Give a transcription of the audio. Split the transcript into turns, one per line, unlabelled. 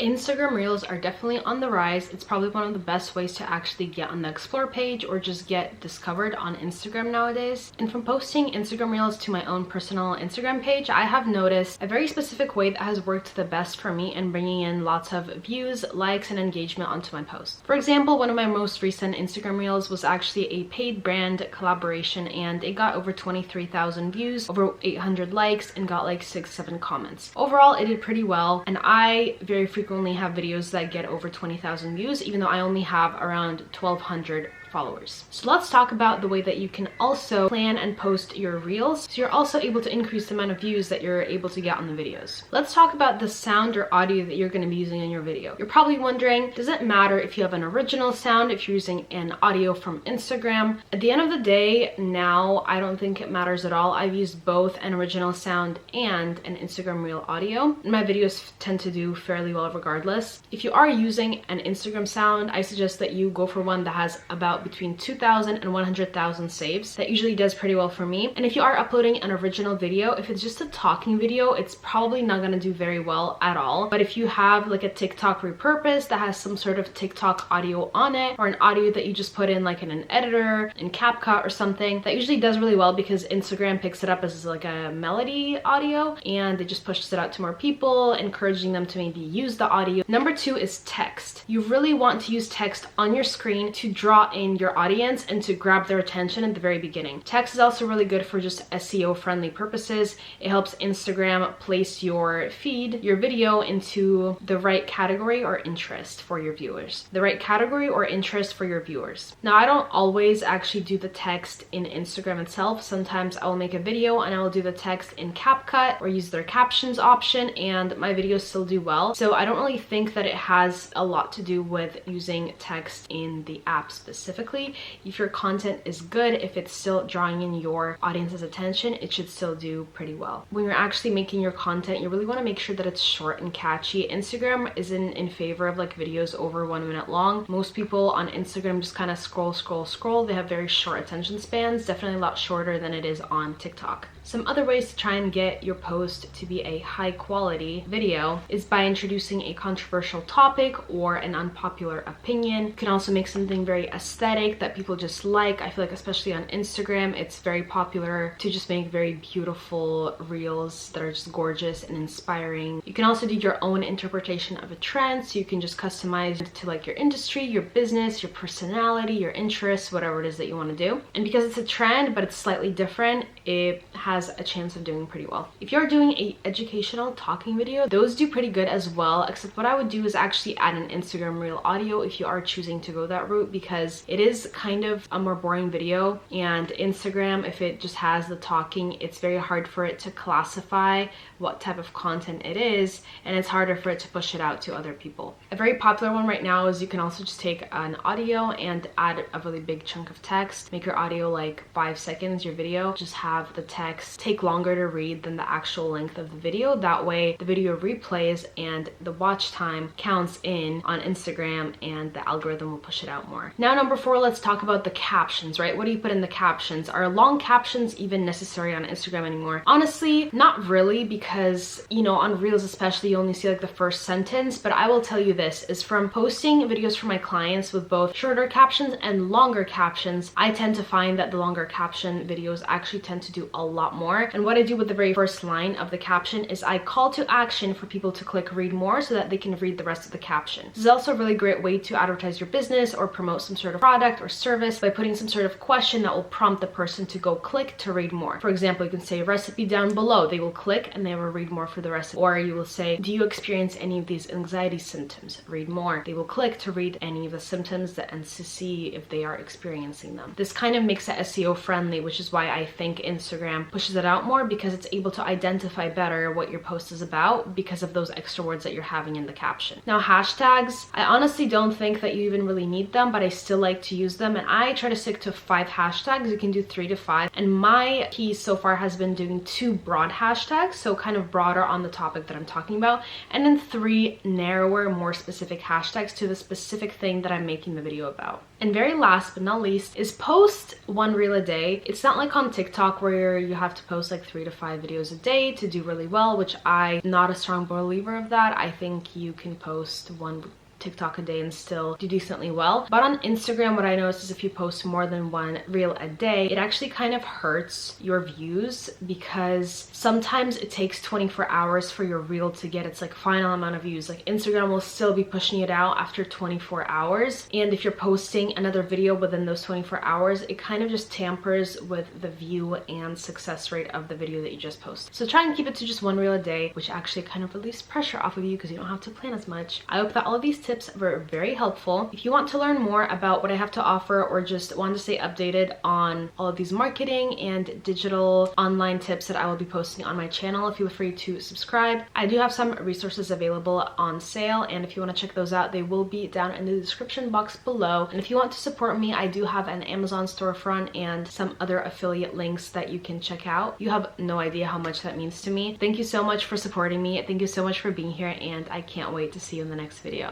Instagram Reels are definitely on the rise. It's probably one of the best ways to actually get on the Explore page or just get discovered on Instagram nowadays. And from posting Instagram Reels to my own personal Instagram page, I have noticed a very specific way that has worked the best for me in bringing in lots of views, likes, and engagement onto my posts. For example, one of my most recent Instagram Reels was actually a paid brand collaboration, and it got over 23,000 views, over 800 likes, and got like 6-7 comments. Overall, it did pretty well, and I very frequently have videos that get over 20,000 views, even though I only have around 1,200 followers. So let's talk about the way that you can also plan and post your reels, so you're also able to increase the amount of views that you're able to get on the videos. Let's talk about the sound or audio that you're going to be using in your video. You're probably wondering, does it matter if you have an original sound, if you're using an audio from Instagram? At the end of the day, now I don't think it matters at all. I've used both an original sound and an Instagram reel audio, and my videos tend to do fairly well regardless. If you are using an Instagram sound, I suggest that you go for one that has about between 2,000 and 100,000 saves. That usually does pretty well for me. And if you are uploading an original video, if it's just a talking video, it's probably not going to do very well at all. But if you have like a TikTok repurpose that has some sort of TikTok audio on it, or an audio that you just put in like in an editor, in CapCut or something, that usually does really well because Instagram picks it up as like a melody audio and it just pushes it out to more people, encouraging them to maybe use the audio. Number 2 is text. You really want to use text on your screen to draw in your audience and to grab their attention at the very beginning. Text is also really good for just SEO friendly purposes. It helps Instagram place your feed, your video, into the right category or interest for your viewers. The right category or interest for your viewers. Now, I don't always actually do the text in Instagram itself. Sometimes I will make a video and I will do the text in CapCut or use their captions option, and my videos still do well. So I don't really think that it has a lot to do with using text in the app specifically. If your content is good, if it's still drawing in your audience's attention, it should still do pretty well. When you're actually making your content, you really want to make sure that it's short and catchy. Instagram isn't in favor of like videos over 1 minute long. Most people on Instagram just kind of scroll. They have very short attention spans, definitely a lot shorter than it is on TikTok. Some other ways to try and get your post to be a high quality video is by introducing a controversial topic or an unpopular opinion. You can also make something very aesthetic that people just like. I feel like especially on Instagram, it's very popular to just make very beautiful reels that are just gorgeous and inspiring. You can also do your own interpretation of a trend, so you can just customize it to like your industry, your business, your personality, your interests, whatever it is that you want to do. And because it's a trend but it's slightly different, it has a chance of doing pretty well. If you're doing a educational talking video, those do pretty good as well, except what I would do is actually add an Instagram reel audio if you are choosing to go that route, because it is kind of a more boring video, and Instagram, if it just has the talking, it's very hard for it to classify what type of content it is, and it's harder for it to push it out to other people. A very popular one right now is you can also just take an audio and add a really big chunk of text. Make your audio like 5 seconds, your video, just have the text take longer to read than the actual length of the video. That way the video replays and the watch time counts in on Instagram and the algorithm will push it out more. Now, number 4, let's talk about the captions, right? What do you put in the captions? Are long captions even necessary on Instagram anymore? Honestly, not really, because, you know, on Reels especially, you only see like the first sentence. But I will tell you this, is from posting videos for my clients with both shorter captions and longer captions, I tend to find that the longer caption videos actually tend to do a lot more. And what I do with the very first line of the caption is I call to action for people to click read more so that they can read the rest of the caption. This is also a really great way to advertise your business or promote some sort of product or service by putting some sort of question that will prompt the person to go click to read more. For example, you can say recipe down below. They will click and they will read more for the rest. Or you will say, do you experience any of these anxiety symptoms? Read more. They will click to read any of the symptoms and to see if they are experiencing them. This kind of makes it SEO friendly, which is why I think Instagram pushes it out more, because it's able to identify better what your post is about because of those extra words that you're having in the caption. Now, hashtags, I honestly don't think that you even really need them, but I still like to use them, and I try to stick to 5 hashtags. You can do 3 to 5, and my piece so far has been doing 2 broad hashtags, so kind of broader on the topic that I'm talking about, and then 3 narrower, more specific hashtags to the specific thing that I'm making the video about. And very last but not least is post 1 reel a day. It's not like on TikTok where you have to post like 3 to 5 videos a day to do really well, which I'm not a strong believer of that. I think you can post 1 TikTok a day and still do decently well. But on Instagram, what I noticed is if you post more than 1 reel a day, it actually kind of hurts your views, because sometimes it takes 24 hours for your reel to get its like final amount of views. Like Instagram will still be pushing it out after 24 hours. And if you're posting another video within those 24 hours, it kind of just tampers with the view and success rate of the video that you just posted. So try and keep it to just 1 reel a day, which actually kind of relieves pressure off of you because you don't have to plan as much. I hope that all of these tips were very helpful. If you want to learn more about what I have to offer, or just want to stay updated on all of these marketing and digital online tips that I will be posting on my channel, feel free to subscribe. I do have some resources available on sale, and if you want to check those out, they will be down in the description box below. And if you want to support me, I do have an Amazon storefront and some other affiliate links that you can check out. You have no idea how much that means to me. Thank you so much for supporting me. Thank you so much for being here, and I can't wait to see you in the next video.